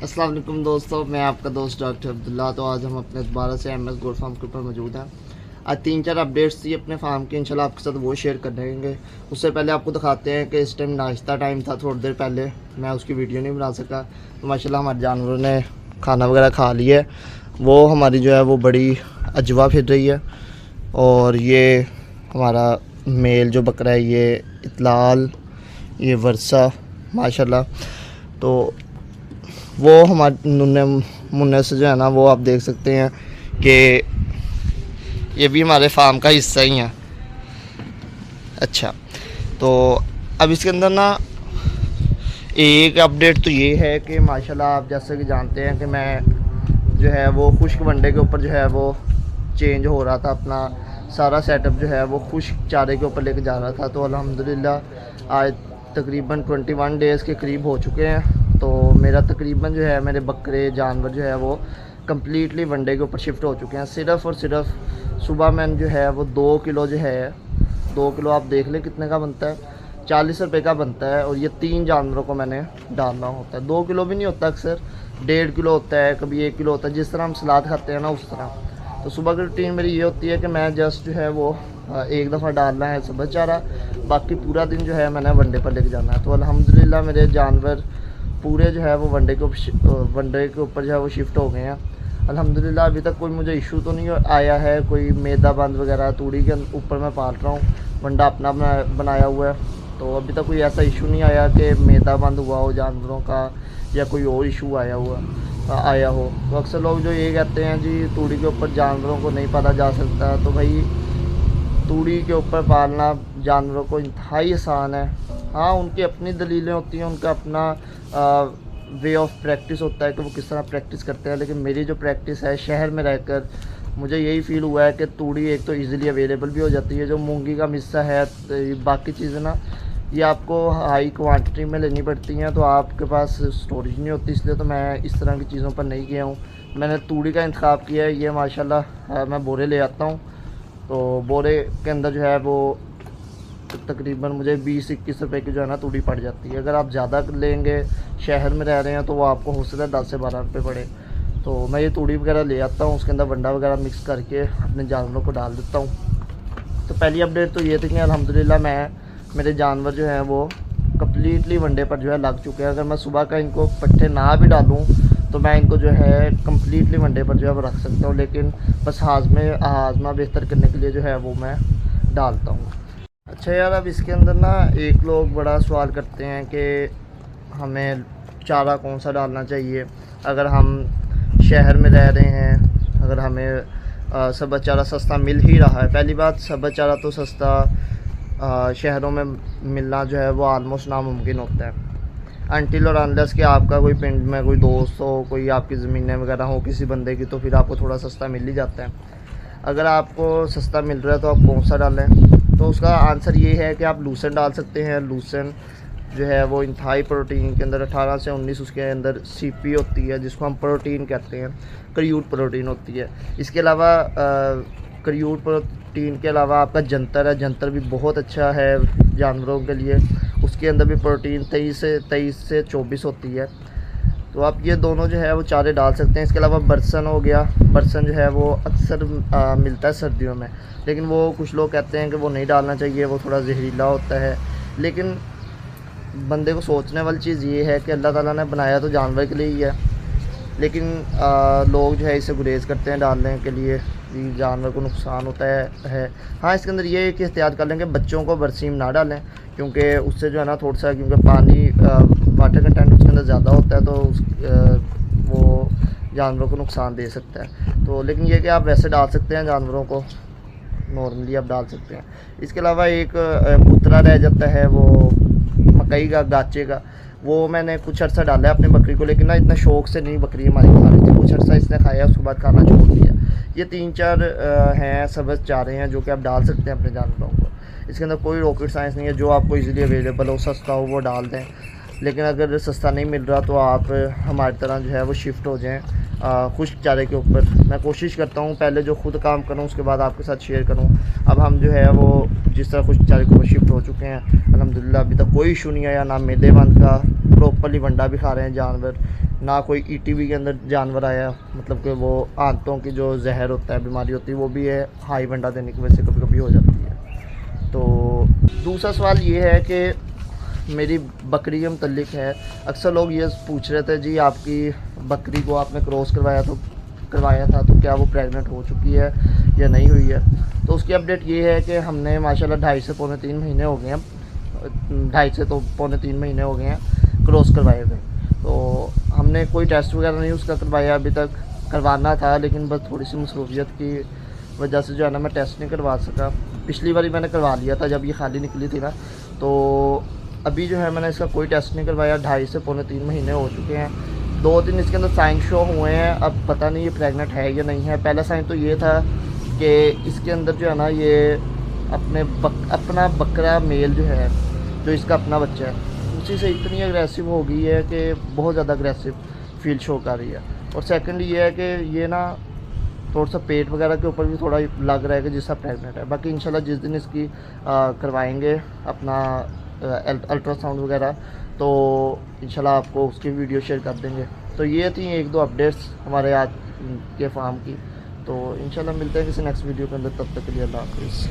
अस्सलाम वालेकुम दोस्तों, मैं आपका दोस्त डॉक्टर अब्दुल्ला। तो आज हम अपने दोबारा से एमएस गोल्ड फार्म के ऊपर मौजूद हैं। आज 3-4 अपडेट्स थी अपने फार्म की, इंशाल्लाह आपके साथ वो शेयर कर देंगे। उससे पहले आपको दिखाते हैं कि इस टाइम नाश्ता टाइम था, थोड़ी देर पहले मैं उसकी वीडियो नहीं बना सका। तो माशाल्लाह हमारे जानवरों ने खाना वगैरह खा लिया है। वो हमारी जो है वो बड़ी अजवा फिर रही है। और ये हमारा मेल जो बकरा है, ये इतलाल, ये वर्षा माशाल्लाह। तो वो हमारे मुन्ने मुन्ने से जो है ना, वो आप देख सकते हैं कि ये भी हमारे फार्म का हिस्सा ही है। अच्छा, तो अब इसके अंदर ना एक अपडेट तो ये है कि माशाल्लाह आप जैसे कि जानते हैं कि मैं जो है वो खुश्क वनडे के ऊपर जो है वो चेंज हो रहा था। अपना सारा सेटअप जो है वो खुश्क चारे के ऊपर लेके जा रहा था। तो अल्हम्दुलिल्लाह आज तकरीबन 21 डेज़ के करीब हो चुके हैं। तो मेरा तकरीबन जो है मेरे बकरे जानवर जो है वो कम्प्लीटली वनडे के ऊपर शिफ्ट हो चुके हैं। सिर्फ़ और सिर्फ सुबह मैंने जो है वो 2 किलो जो है, 2 किलो आप देख लें कितने का बनता है, 40 रुपये का बनता है। और ये 3 जानवरों को मैंने डालना होता है। 2 किलो भी नहीं होता, अक्सर 1.5 किलो होता है, कभी 1 किलो होता है, जिस तरह हम सलाद खाते हैं ना उस तरह। तो सुबह की रूटीन मेरी ये होती है कि मैं जस्ट जो है वो एक दफ़ा डालना है सुबह चारा, बाकी पूरा दिन जो है मैंने वनडे पर लेके जाना है। तो अल्हम्दुलिल्लाह मेरे जानवर पूरे जो है वो वनडे के ऊपर जो है वो शिफ्ट हो गए हैं। अल्हम्दुलिल्लाह अभी तक कोई मुझे इशू तो नहीं आया है, कोई मैदा बंद वगैरह तूड़ी के ऊपर मैं पाल रहा हूँ, वंडा अपना बनाया हुआ है। तो अभी तक कोई ऐसा इशू नहीं आया कि मैदा बंद हुआ हो जानवरों का या कोई और इशू आया हो। तो अक्सर लोग जो ये कहते हैं जी तूड़ी के ऊपर जानवरों को नहीं पाला जा सकता, तो भाई तूड़ी के ऊपर पालना जानवरों को इंतहाई आसान है। हाँ, उनकी अपनी दलीलें होती हैं, उनका अपना वे ऑफ प्रैक्टिस होता है कि वो किस तरह प्रैक्टिस करते हैं। लेकिन मेरी जो प्रैक्टिस है शहर में रहकर, मुझे यही फील हुआ है कि तूड़ी एक तो इजीली अवेलेबल भी हो जाती है। जो मूंगी का मिस्सा है, तो बाकी चीज़ें ना ये आपको हाई क्वांटिटी में लेनी पड़ती हैं, तो आपके पास स्टोरेज नहीं होती। इसलिए तो मैं इस तरह की चीज़ों पर नहीं गया हूँ। मैंने तूड़ी का इंतखाब किया है। ये माशाल्लाह मैं बोरे ले आता हूँ, तो बोरे के अंदर जो है वो तकरीबन मुझे 20-21 रुपए की जो है ना तूड़ी पड़ जाती है। अगर आप ज़्यादा लेंगे, शहर में रह रहे हैं, तो वो आपको हो सकता है 10 से 12 रुपये पड़े। तो मैं ये तूड़ी वगैरह ले आता हूँ, उसके अंदर वंडा वगैरह मिक्स करके अपने जानवरों को डाल देता हूँ। तो पहली अपडेट तो ये थी कि अल्हम्दुलिल्लाह मेरे जानवर जो हैं वो कम्प्लीटली वनडे पर जो है लग चुके हैं। अगर मैं सुबह का इनको पट्ठे ना भी डालूँ तो मैं इनको जो है कम्प्लीटली वनडे पर जो है वो रख सकता हूँ। लेकिन बस हाजमा बेहतर करने के लिए जो है वो मैं डालता हूँ। अच्छा यार, अब इसके अंदर ना एक लोग बड़ा सवाल करते हैं कि हमें चारा कौन सा डालना चाहिए अगर हम शहर में रह रहे हैं, अगर हमें सब्ज़ चारा सस्ता मिल ही रहा है। पहली बात, सब्ज़ चारा तो सस्ता शहरों में मिलना जो है वो आलमोस्ट नामुमकिन होता है, अनटिल और अनलेस कि आपका कोई पिंड में कोई दोस्त हो, कोई आपकी ज़मीनें वगैरह हो किसी बंदे की, तो फिर आपको थोड़ा सस्ता मिल ही जाता है। अगर आपको सस्ता मिल रहा है तो आप कौन सा डालें? तो उसका आंसर ये है कि आप लूसन डाल सकते हैं। लूसन जो है वो इंतहाई प्रोटीन के अंदर 18 से 19 उसके अंदर सीपी होती है, जिसको हम प्रोटीन कहते हैं, क्रूड प्रोटीन होती है। इसके अलावा क्रूड प्रोटीन के अलावा आपका जंतर है, जंतर भी बहुत अच्छा है जानवरों के लिए। उसके अंदर भी प्रोटीन 23 से 24 होती है। तो आप ये दोनों जो है वो चारे डाल सकते हैं। इसके अलावा बरसन हो गया, बरसन जो है वो अक्सर मिलता है सर्दियों में, लेकिन वो कुछ लोग कहते हैं कि वो नहीं डालना चाहिए, वो थोड़ा जहरीला होता है। लेकिन बंदे को सोचने वाली चीज़ ये है कि अल्लाह ताला ने बनाया तो जानवर के लिए ही है, लेकिन लोग जो है इसे गुरेज करते हैं डालने के लिए, जानवर को नुकसान होता है। हाँ, इसके अंदर ये कि एहतियात कर लें कि बच्चों को बरसीम ना डालें, क्योंकि उससे जो है ना थोड़ा सा, क्योंकि पानी वाटर कंटेंट उसके अंदर ज़्यादा होता है, तो वो जानवरों को नुकसान दे सकता है। तो लेकिन ये कि आप वैसे डाल सकते हैं, जानवरों को नॉर्मली आप डाल सकते हैं। इसके अलावा एक कुतरा रह जाता है वो मकई का, गाचे का, वो मैंने कुछ अर्सा डाला है अपनी बकरी को, लेकिन ना इतना शौक से नहीं बकरी हमारी खा रही थी। कुछ अर्सा इसने खाया, उसके बाद खाना छोड़ दिया। ये 3-4 हैं सब्ज़ चारे हैं जो कि आप डाल सकते हैं अपने जानवरों को। इसके अंदर कोई रॉकेट साइंस नहीं है, जो आपको इजीली अवेलेबल हो, सस्ता हो, वो डाल दें। लेकिन अगर सस्ता नहीं मिल रहा तो आप हमारी तरह जो है वो शिफ्ट हो जाएँ खुश्क चारे के ऊपर। मैं कोशिश करता हूँ पहले जो खुद काम करूँ उसके बाद आपके साथ शेयर करूँ। अब हम जो है वो जिस तरह खुश्क चारे के ऊपर शिफ्ट हो चुके हैं, अल्हम्दुलिल्लाह अभी तक कोई इशू नहीं आया, ना मैदे बंद का, प्रॉपरली वंडा भी खा रहे हैं जानवर, ना कोई ईटीवी के अंदर जानवर आया, मतलब कि वो आंतों की जो जहर होता है, बीमारी होती है, वो भी है हाई वंडा देने की वजह से कभी कभी हो जाती है। तो दूसरा सवाल ये है कि मेरी बकरी के मुतल्लिक है। अक्सर लोग ये पूछ रहे थे, जी आपकी बकरी को आपने क्रॉस करवाया था तो क्या वो प्रेग्नेंट हो चुकी है या नहीं हुई है। तो उसकी अपडेट ये है कि हमने माशाल्लाह 2.5 से पौने 3 महीने हो गए हैं, 2.5 से तो पौने 3 महीने हो गए हैं क्रॉस करवाए हुए। तो हमने कोई टेस्ट वगैरह नहीं उसका करवाया अभी तक, करवाना था लेकिन बस थोड़ी सी मसरूफियत की वजह से जो है ना मैं टेस्ट नहीं करवा सका। पिछली बारी मैंने करवा लिया था जब ये खाली निकली थी ना, तो अभी जो है मैंने इसका कोई टेस्ट नहीं करवाया। 2.5 से पौने 3 महीने हो चुके हैं। 2-3 इसके अंदर साइन शो हुए हैं, अब पता नहीं ये प्रेग्नेंट है या नहीं है। पहला साइन तो ये था कि इसके अंदर जो है ना ये अपना बकरा मेल जो है, जो इसका अपना बच्चा है, उसी से इतनी अग्रेसिव हो गई है कि बहुत ज़्यादा अग्रेसिव फील शो कर रही है। और सेकंड ये है कि ये ना थोड़ा सा पेट वगैरह के ऊपर भी थोड़ा लग रहा है कि जिसका प्रेग्नेंट है। बाकी इंशाल्लाह जिस दिन इसकी करवाएंगे अपना अल्ट्रासाउंड वगैरह, तो इंशाल्लाह आपको उसकी वीडियो शेयर कर देंगे। तो ये थी 1-2 अपडेट्स हमारे आज के फार्म की। तो इंशाल्लाह मिलते हैं किसी नेक्स्ट वीडियो के अंदर, तब तक के लिए अल्लाह हाफ़िज़।